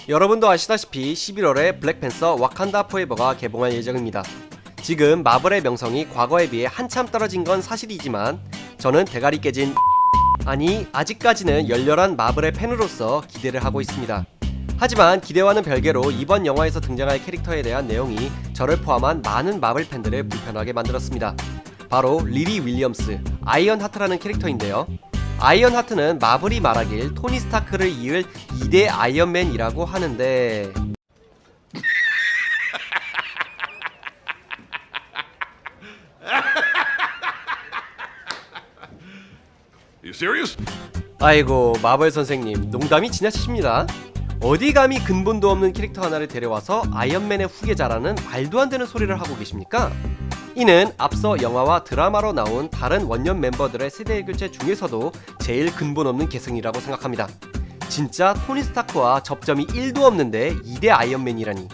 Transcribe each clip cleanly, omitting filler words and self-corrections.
여러분도 아시다시피 11월에 블랙팬서 와칸다 포에버가 개봉할 예정입니다. 지금 마블의 명성이 과거에 비해 한참 떨어진 건 사실이지만 저는 대가리 깨진 아직까지는 열렬한 마블의 팬으로서 기대를 하고 있습니다. 하지만 기대와는 별개로 이번 영화에서 등장할 캐릭터에 대한 내용이 저를 포함한 많은 마블 팬들을 불편하게 만들었습니다. 바로 리리 윌리엄스, 아이언 하트라는 캐릭터인데요. 아이언 하트는 마블이 말하길 토니 스타크를 이을 2대 아이언맨이라고 하는데 You serious? 아이고 마블 선생님 농담이 지나치십니다. 어디 감히 근본도 없는 캐릭터 하나를 데려와서 아이언맨의 후계자라는 말도 안 되는 소리를 하고 계십니까? 이는 앞서 영화와 드라마로 나온 다른 원년 멤버들의 세대 교체 중에서도 제일 근본 없는 계승이라고 생각합니다. 진짜 토니 스타크와 접점이 1도 없는데 2대 아이언맨이라니.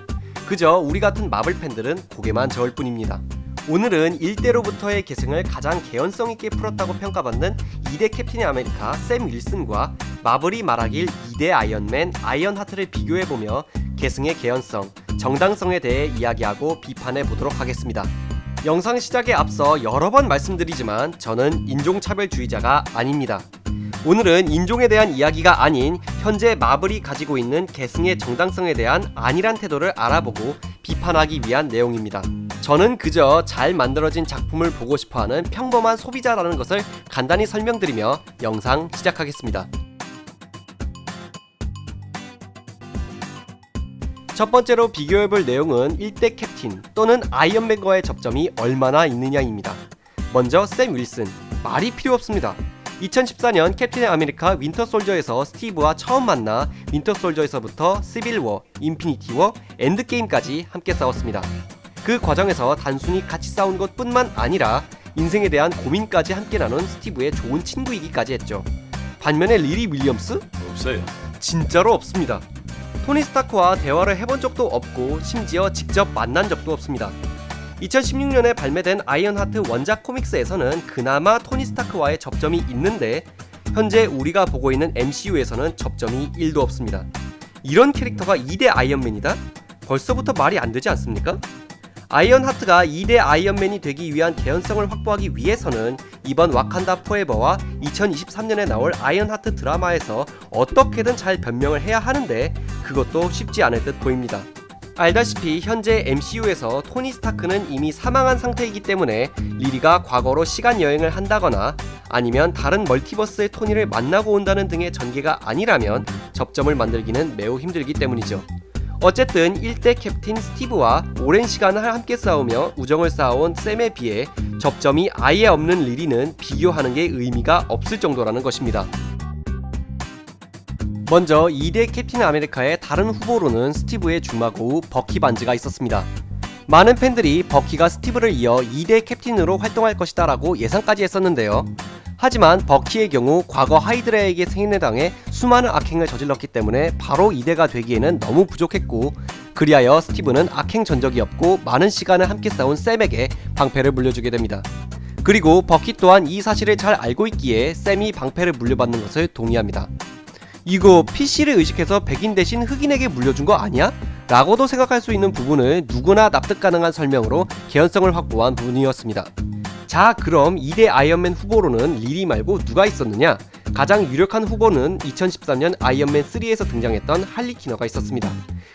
그저 우리 같은 마블 팬들은 고개만 저을 뿐입니다. 오늘은 1대로부터의 계승을 가장 개연성 있게 풀었다고 평가받는 2대 캡틴 아메리카 샘 윌슨과 마블이 말하길 2대 아이언맨 아이언 하트를 비교해보며 계승의 개연성, 정당성에 대해 이야기하고 비판해보도록 하겠습니다. 영상 시작에 앞서 여러 번 말씀드리지만 저는 인종차별주의자가 아닙니다. 오늘은 인종에 대한 이야기가 아닌 현재 마블이 가지고 있는 계승의 정당성에 대한 안일한 태도를 알아보고 비판하기 위한 내용입니다. 저는 그저 잘 만들어진 작품을 보고 싶어하는 평범한 소비자라는 것을 간단히 설명드리며 영상 시작하겠습니다. 첫 번째로 비교해볼 내용은 1대 캡틴 또는 아이언맨과의 접점이 얼마나 있느냐입니다. 먼저 샘 윌슨, 말이 필요 없습니다. 2014년 캡틴 아메리카 윈터 솔저에서 스티브와 처음 만나 윈터 솔저에서부터 시빌 워, 인피니티 워, 엔드게임까지 함께 싸웠습니다. 그 과정에서 단순히 같이 싸운 것 뿐만 아니라 인생에 대한 고민까지 함께 나눈 스티브의 좋은 친구이기까지 했죠. 반면에 리리 윌리엄스? 없어요. 진짜로 없습니다. 토니 스타크와 대화를 해본 적도 없고 심지어 직접 만난 적도 없습니다. 2016년에 발매된 아이언하트 원작 코믹스에서는 그나마 토니 스타크와의 접점이 있는데 현재 우리가 보고 있는 MCU에서는 접점이 1도 없습니다. 이런 캐릭터가 2대 아이언맨이다? 벌써부터 말이 안 되지 않습니까? 아이언하트가 2대 아이언맨이 되기 위한 개연성을 확보하기 위해서는 이번 와칸다 포에버와 2023년에 나올 아이언하트 드라마에서 어떻게든 잘 변명을 해야 하는데 그것도 쉽지 않을 듯 보입니다. 알다시피 현재 MCU에서 토니 스타크는 이미 사망한 상태이기 때문에 리리가 과거로 시간 여행을 한다거나 아니면 다른 멀티버스의 토니를 만나고 온다는 등의 전개가 아니라면 접점을 만들기는 매우 힘들기 때문이죠. 어쨌든 1대 캡틴 스티브와 오랜 시간을 함께 싸우며 우정을 쌓아온 샘에 비해 접점이 아예 없는 리리는 비교하는 게 의미가 없을 정도라는 것입니다. 먼저 2대 캡틴 아메리카의 다른 후보로는 스티브의 주마고우 버키 반지가 있었습니다. 많은 팬들이 버키가 스티브를 이어 2대 캡틴으로 활동할 것이다 라고 예상까지 했었는데요. 하지만 버키의 경우 과거 하이드라에게 생인을 당해 수많은 악행을 저질렀기 때문에 바로 2대가 되기에는 너무 부족했고 그리하여 스티브는 악행 전적이 없고 많은 시간을 함께 싸운 샘에게 방패를 물려주게 됩니다. 그리고 버키 또한 이 사실을 잘 알고 있기에 샘이 방패를 물려받는 것을 동의합니다. 이거 PC를 의식해서 백인 대신 흑인에게 물려준 거 아니야? 라고도 생각할 수 있는 부분을 누구나 납득 가능한 설명으로 개연성을 확보한 부분이었습니다. 자, 그럼 2대 아이언맨 후보로는 리리 말고 누가 있었느냐? 가장 유력한 후보는 2013년 아이언맨 3에서 등장했던 할리 키너가 있었습니다.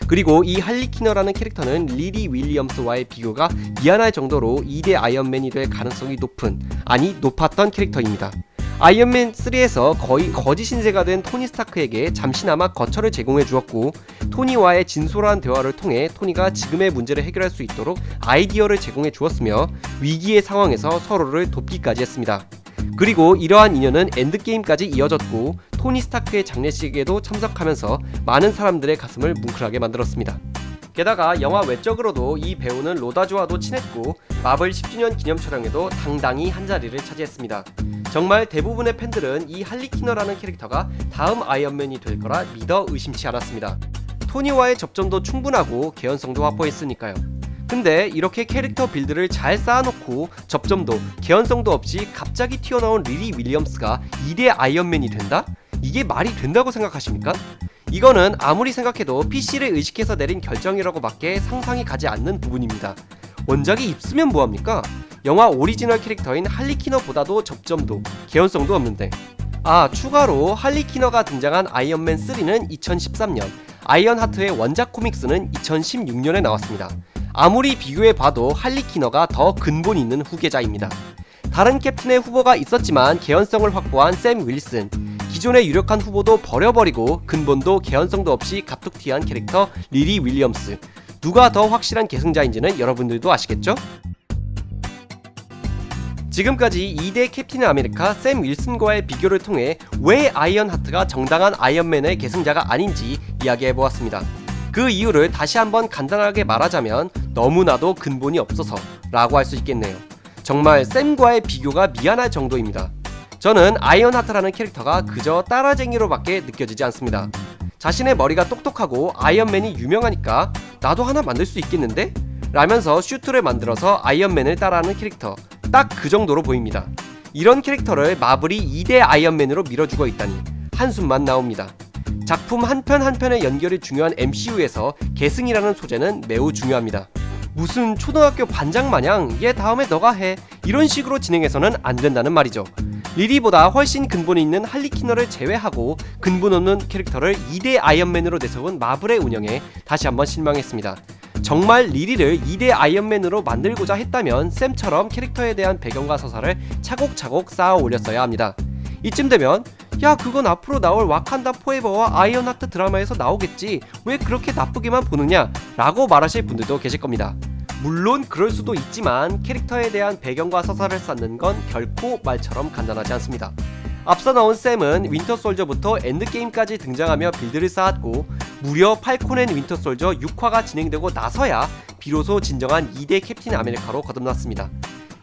그리고 이 할리 키너라는 캐릭터는 리리 윌리엄스와의 비교가 미안할 정도로 2대 아이언맨이 될 가능성이 높았던 캐릭터입니다. 아이언맨 3에서 거의 거짓 신세가 된 토니 스타크에게 잠시나마 거처를 제공해 주었고 토니와의 진솔한 대화를 통해 토니가 지금의 문제를 해결할 수 있도록 아이디어를 제공해 주었으며 위기의 상황에서 서로를 돕기까지 했습니다. 그리고 이러한 인연은 엔드게임까지 이어졌고 토니 스타크의 장례식에도 참석하면서 많은 사람들의 가슴을 뭉클하게 만들었습니다. 게다가 영화 외적으로도 이 배우는 로다주와도 친했고 마블 10주년 기념 촬영에도 당당히 한자리를 차지했습니다. 정말 대부분의 팬들은 이 할리 키너라는 캐릭터가 다음 아이언맨이 될 거라 믿어 의심치 않았습니다. 토니와의 접점도 충분하고 개연성도 확보했으니까요. 근데 이렇게 캐릭터 빌드를 잘 쌓아놓고 접점도 개연성도 없이 갑자기 튀어나온 리리 윌리엄스가 2대 아이언맨이 된다? 이게 말이 된다고 생각하십니까? 이거는 아무리 생각해도 PC를 의식해서 내린 결정이라고밖에 상상이 가지 않는 부분입니다. 원작이 있으면 뭐합니까? 영화 오리지널 캐릭터인 할리퀴너보다도 접점도, 개연성도 없는데. 추가로 할리퀴너가 등장한 아이언맨 3는 2013년, 아이언하트의 원작 코믹스는 2016년에 나왔습니다. 아무리 비교해봐도 할리퀴너가 더 근본 있는 후계자입니다. 다른 캡틴의 후보가 있었지만 개연성을 확보한 샘 윌슨, 기존의 유력한 후보도 버려버리고 근본도 개연성도 없이 갑툭튀한 캐릭터 리리 윌리엄스, 누가 더 확실한 계승자인지는 여러분들도 아시겠죠? 지금까지 2대 캡틴 아메리카 샘 윌슨과의 비교를 통해 왜 아이언하트가 정당한 아이언맨의 계승자가 아닌지 이야기해보았습니다. 그 이유를 다시 한번 간단하게 말하자면 너무나도 근본이 없어서 라고 할 수 있겠네요. 정말 샘과의 비교가 미안할 정도입니다. 저는 아이언하트라는 캐릭터가 그저 따라쟁이로밖에 느껴지지 않습니다. 자신의 머리가 똑똑하고 아이언맨이 유명하니까 나도 하나 만들 수 있겠는데? 라면서 슈트를 만들어서 아이언맨을 따라하는 캐릭터, 딱 그 정도로 보입니다. 이런 캐릭터를 마블이 2대 아이언맨으로 밀어주고 있다니 한숨만 나옵니다. 작품 한 편 한 편의 연결이 중요한 MCU에서 계승이라는 소재는 매우 중요합니다. 무슨 초등학교 반장 마냥 얘 다음에 너가 해 이런 식으로 진행해서는 안 된다는 말이죠. 리리보다 훨씬 근본이 있는 할리퀴너를 제외하고 근본 없는 캐릭터를 2대 아이언맨으로 내세운 마블의 운영에 다시 한번 실망했습니다. 정말 리리를 2대 아이언맨으로 만들고자 했다면 샘처럼 캐릭터에 대한 배경과 서사를 차곡차곡 쌓아 올렸어야 합니다. 이쯤 되면 야 그건 앞으로 나올 와칸다 포에버와 아이언하트 드라마에서 나오겠지 왜 그렇게 나쁘게만 보느냐 라고 말하실 분들도 계실 겁니다. 물론 그럴 수도 있지만 캐릭터에 대한 배경과 서사를 쌓는 건 결코 말처럼 간단하지 않습니다. 앞서 나온 샘은 윈터솔저부터 엔드게임까지 등장하며 빌드를 쌓았고 무려 팔콘 앤 윈터솔저 6화가 진행되고 나서야 비로소 진정한 2대 캡틴 아메리카로 거듭났습니다.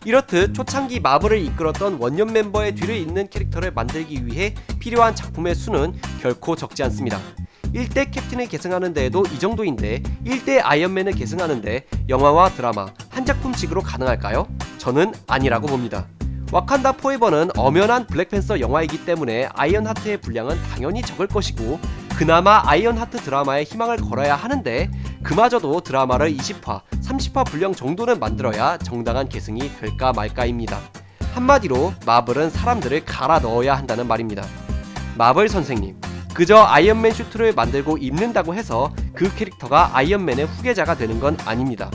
이렇듯 초창기 마블을 이끌었던 원년 멤버의 뒤를 잇는 캐릭터를 만들기 위해 필요한 작품의 수는 결코 적지 않습니다. 1대 캡틴을 계승하는 데에도 이 정도인데 1대 아이언맨을 계승하는데 영화와 드라마 한 작품씩으로 가능할까요? 저는 아니라고 봅니다. 와칸다 포에버는 엄연한 블랙팬서 영화이기 때문에 아이언하트의 분량은 당연히 적을 것이고 그나마 아이언하트 드라마에 희망을 걸어야 하는데 그마저도 드라마를 20화, 30화 분량 정도는 만들어야 정당한 계승이 될까 말까입니다. 한마디로 마블은 사람들을 갈아 넣어야 한다는 말입니다. 마블 선생님, 그저 아이언맨 슈트를 만들고 입는다고 해서 그 캐릭터가 아이언맨의 후계자가 되는 건 아닙니다.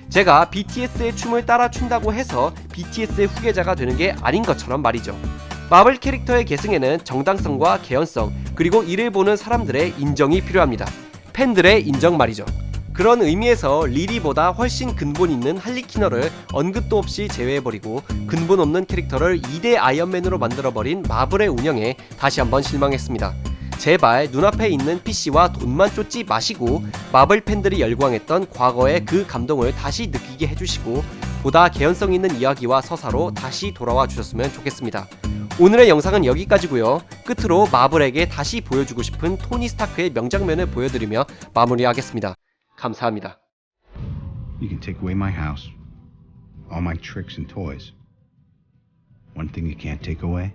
제가 BTS의 춤을 따라 춘다고 해서 BTS의 후계자가 되는 게 아닌 것처럼 말이죠. 마블 캐릭터의 계승에는 정당성과 개연성 그리고 이를 보는 사람들의 인정이 필요합니다. 팬들의 인정 말이죠. 그런 의미에서 리리보다 훨씬 근본 있는 할리퀴너를 언급도 없이 제외해버리고 근본 없는 캐릭터를 2대 아이언맨으로 만들어버린 마블의 운영에 다시 한번 실망했습니다. 제발 눈앞에 있는 PC와 돈만 쫓지 마시고 마블 팬들이 열광했던 과거의 그 감동을 다시 느끼게 해주시고 보다 개연성 있는 이야기와 서사로 다시 돌아와 주셨으면 좋겠습니다. 오늘의 영상은 여기까지고요. 끝으로 마블에게 다시 보여주고 싶은 토니 스타크의 명장면을 보여드리며 마무리하겠습니다. 감사합니다. You can take away my house, all my tricks and toys. One thing you can't take away?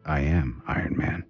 I am Iron Man.